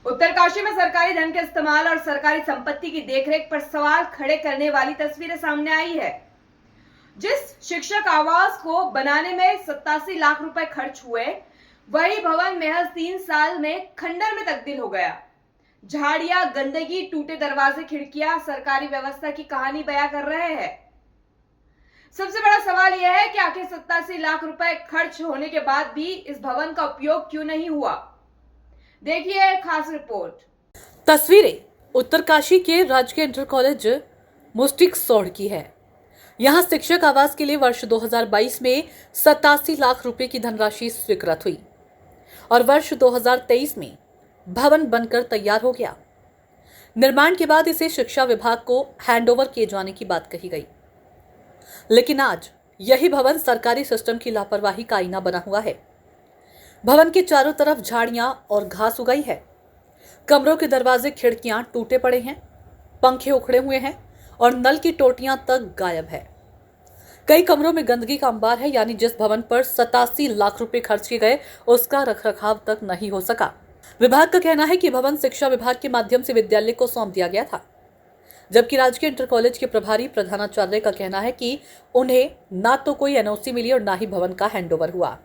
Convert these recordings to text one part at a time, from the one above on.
उत्तरकाशी में सरकारी धन के इस्तेमाल और सरकारी संपत्ति की देखरेख पर सवाल खड़े करने वाली तस्वीरें सामने आई है। जिस शिक्षक आवास को बनाने में 87 लाख रुपए खर्च हुए, वही भवन महज 3 साल में खंडर में तब्दील हो गया। झाड़ियां, गंदगी, टूटे दरवाजे, खिड़कियां सरकारी व्यवस्था की कहानी बयां कर रहे हैं। सबसे बड़ा सवाल यह है कि आखिर 87 लाख रुपए खर्च होने के बाद भी इस भवन का उपयोग क्यों नहीं हुआ। देखिए खास रिपोर्ट। तस्वीरें उत्तरकाशी के राजकीय इंटर कॉलेज मुस्टिक सौड़ की है। यहां शिक्षक आवास के लिए वर्ष 2022 में 87 लाख रुपए की धनराशि स्वीकृत हुई और वर्ष 2023 में भवन बनकर तैयार हो गया। निर्माण के बाद इसे शिक्षा विभाग को हैंडओवर किए जाने की बात कही गई, लेकिन आज यही भवन सरकारी सिस्टम की लापरवाही का आईना बना हुआ है। भवन के चारों तरफ झाड़ियां और घास उगाई है। कमरों के दरवाजे, खिड़कियां टूटे पड़े हैं, पंखे उखड़े हुए हैं और नल की टोटियां तक गायब है। कई कमरों में गंदगी का अंबार है, यानी जिस भवन पर 87 लाख रुपए खर्च किए गए उसका रखरखाव तक नहीं हो सका। विभाग का कहना है कि भवन शिक्षा विभाग के माध्यम से विद्यालय को सौंप दिया गया था, जबकि राजकीय इंटर कॉलेज के प्रभारी प्रधानाचार्य का कहना है कि उन्हें ना तो कोई एनओसी मिली और ना ही भवन का हैंडओवर हुआ।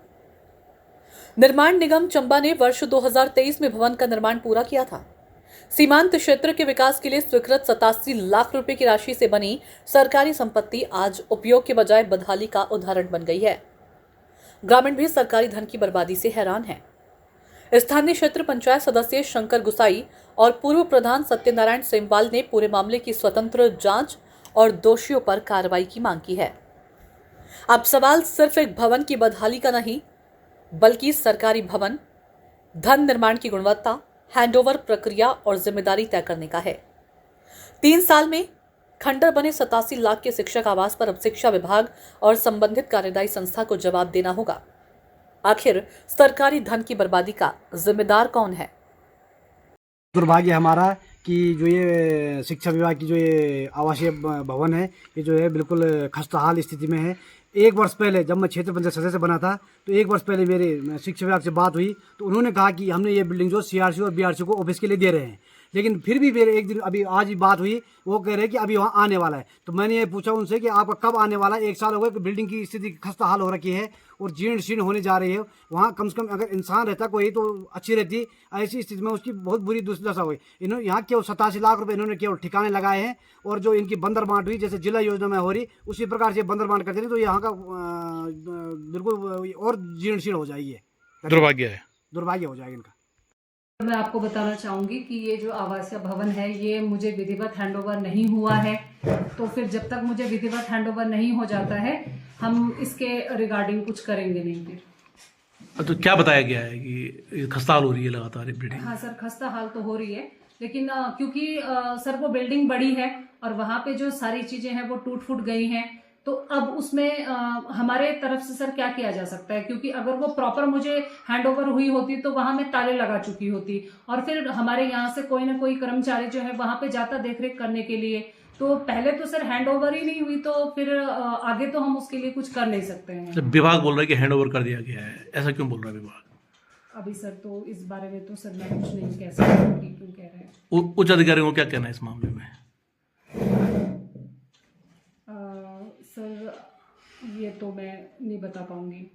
निर्माण निगम चंबा ने वर्ष 2023 में भवन का निर्माण पूरा किया था। सीमांत क्षेत्र के विकास के लिए स्वीकृत 87 लाख रुपए की राशि से बनी सरकारी संपत्ति आज उपयोग के बजाय बदहाली का उदाहरण बन गई है। ग्रामीण भी सरकारी धन की बर्बादी से हैरान हैं। स्थानीय क्षेत्र पंचायत सदस्य शंकर गुसाई और पूर्व प्रधान सत्यनारायण सेमवाल ने पूरे मामले की स्वतंत्र जांच और दोषियों पर कार्रवाई की मांग की है। अब सवाल सिर्फ एक भवन की बदहाली का नहीं, बल्कि सरकारी भवन, धन, निर्माण की गुणवत्ता, हैंडओवर प्रक्रिया और जिम्मेदारी तय करने का है। 3 साल में खंडर बने 87 लाख के शिक्षक आवास पर अब शिक्षा विभाग और संबंधित कार्यदायी संस्था को जवाब देना होगा। आखिर सरकारी धन की बर्बादी का जिम्मेदार कौन है? दुर्भाग्य हमारा कि जो ये शिक्षा विभाग की जो ये आवासीय भवन है, ये जो है बिल्कुल खस्ताहाल स्थिति में है। 1 वर्ष पहले जब मैं क्षेत्र पंचायत सदस्य बना था, तो 1 वर्ष पहले मेरे शिक्षा विभाग से बात हुई, तो उन्होंने कहा कि हमने ये बिल्डिंग जो सीआरसी और बीआरसी को ऑफिस के लिए दे रहे हैं। लेकिन फिर भी मेरे एक दिन अभी आज ही बात हुई, वो कह रहे हैं कि अभी वहाँ आने वाला है। तो मैंने ये पूछा उनसे कि आपका कब आने वाला है? 1 साल हो गए, बिल्डिंग की स्थिति खस्ता हाल हो रखी है और जीर्ण शीर्ण होने जा रही है। वहाँ कम से कम अगर इंसान रहता कोई तो अच्छी रहती, ऐसी स्थिति में उसकी बहुत बुरी दुर्दशा हुई। इन्होंने यहाँ केवल 87 लाख रुपए इन्होंने केवल ठिकाने लगाए हैं और जो इनकी बंदर बांट हुई, जैसे जिला योजना में हो रही उसी प्रकार से बंदर बांट करते नहीं तो यहाँ का बिल्कुल और जीर्ण शीर्ण हो जाएगी। दुर्भाग्य हो जाएगा इनका। मैं आपको बताना चाहूँगी कि ये जो आवासीय भवन है, ये मुझे विधिवत हैंडओवर नहीं हुआ है। तो फिर जब तक मुझे विधिवत हैंडओवर नहीं हो जाता है, हम इसके रिगार्डिंग कुछ करेंगे नहीं। फिर तो क्या बताया गया है कि खस्ता हाल हो रही है लगातार बिल्डिंग? हाँ सर, खस्ता हाल तो हो रही है, लेकिन क्योंकि सर वो बिल्डिंग बड़ी है और वहाँ पे जो सारी चीजें हैं वो टूट फूट गई हैं, तो अब उसमें हमारे तरफ से सर क्या किया जा सकता है? क्योंकि अगर वो प्रॉपर मुझे हैंडओवर हुई होती तो वहां मैं ताले लगा चुकी होती और फिर हमारे यहाँ से कोई ना कोई कर्मचारी जो है वहां पे जाता देखरेख करने के लिए। तो पहले तो सर हैंडओवर ही नहीं हुई, तो फिर आगे तो हम उसके लिए कुछ कर नहीं सकते हैं। विभाग बोल रहा है कि हैंडओवर कर दिया गया है, ऐसा क्यों बोल रहा है विभाग? अभी सर तो इस बारे में तो सर मैं कुछ नहीं कह सकती कि क्यों कह रहे हैं। उच्च अधिकारियों को क्या कहना है इस मामले में? सर ये तो मैं नहीं बता पाऊंगी।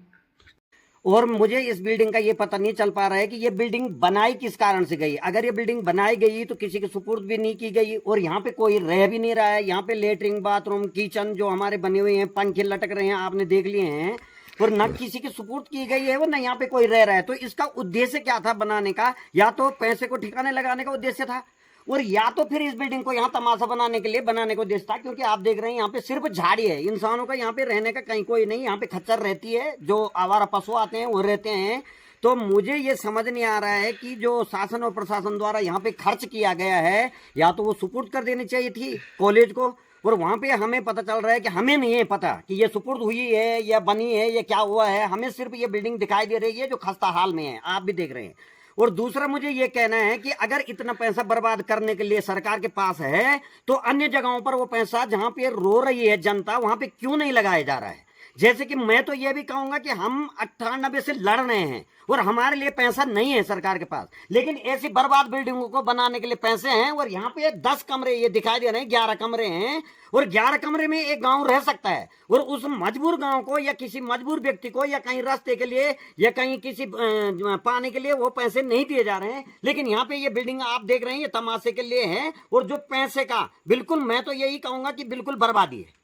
और मुझे इस बिल्डिंग का ये पता नहीं चल पा रहा है कि ये बिल्डिंग बनाई किस कारण से गई। अगर ये बिल्डिंग बनाई गई तो किसी के सुपुर्द भी नहीं की गई और यहाँ पे कोई रह भी नहीं रहा है। यहाँ पे लेटरिन, बाथरूम, किचन जो हमारे बने हुए हैं, पंखे लटक रहे हैं, आपने देख लिए हैं, और न किसी की सुपुर्द की गई है और न यहाँ पे कोई रह रहा है। तो इसका उद्देश्य क्या था बनाने का? या तो पैसे को ठिकाने लगाने का उद्देश्य था, और या तो फिर इस बिल्डिंग को यहाँ तमाशा बनाने के लिए बनाने को उद्देश्य था। क्योंकि आप देख रहे हैं यहाँ पे सिर्फ झाड़ी है, इंसानों का यहाँ पे रहने का कहीं कोई नहीं। यहाँ पे खच्चर रहती है, जो आवारा पशु आते हैं वो रहते हैं। तो मुझे ये समझ नहीं आ रहा है कि जो शासन और प्रशासन द्वारा यहाँ पे खर्च किया गया है, या तो वो सुपुर्द कर देनी चाहिए थी कॉलेज को, और वहाँ पे हमें पता चल रहा है कि हमें नहीं है पता कि ये सुपुर्द हुई है या बनी है या क्या हुआ है। हमें सिर्फ ये बिल्डिंग दिखाई दे रही है जो खस्ता हाल में है, आप भी देख रहे हैं। और दूसरा मुझे ये कहना है कि अगर इतना पैसा बर्बाद करने के लिए सरकार के पास है, तो अन्य जगहों पर वो पैसा जहां पे रो रही है जनता, वहां पे क्यों नहीं लगाया जा रहा है? जैसे कि मैं तो ये भी कहूंगा कि हम 98 से लड़ रहे हैं और हमारे लिए पैसा नहीं है सरकार के पास, लेकिन ऐसी बर्बाद बिल्डिंगों को बनाने के लिए पैसे हैं। और यहाँ पे 10 कमरे ये दिखाई दे रहे हैं, 11 कमरे हैं और 11 कमरे में एक गांव रह सकता है। और उस मजबूर गांव को या किसी मजबूर व्यक्ति को या कहीं रास्ते के लिए या कहीं किसी पाने के लिए वो पैसे नहीं दिए जा रहे हैं। लेकिन यहाँ पे ये बिल्डिंग आप देख रहे हैं ये तमाशे के लिए है और जो पैसे का बिल्कुल मैं तो यही कहूंगा कि बिल्कुल बर्बादी है।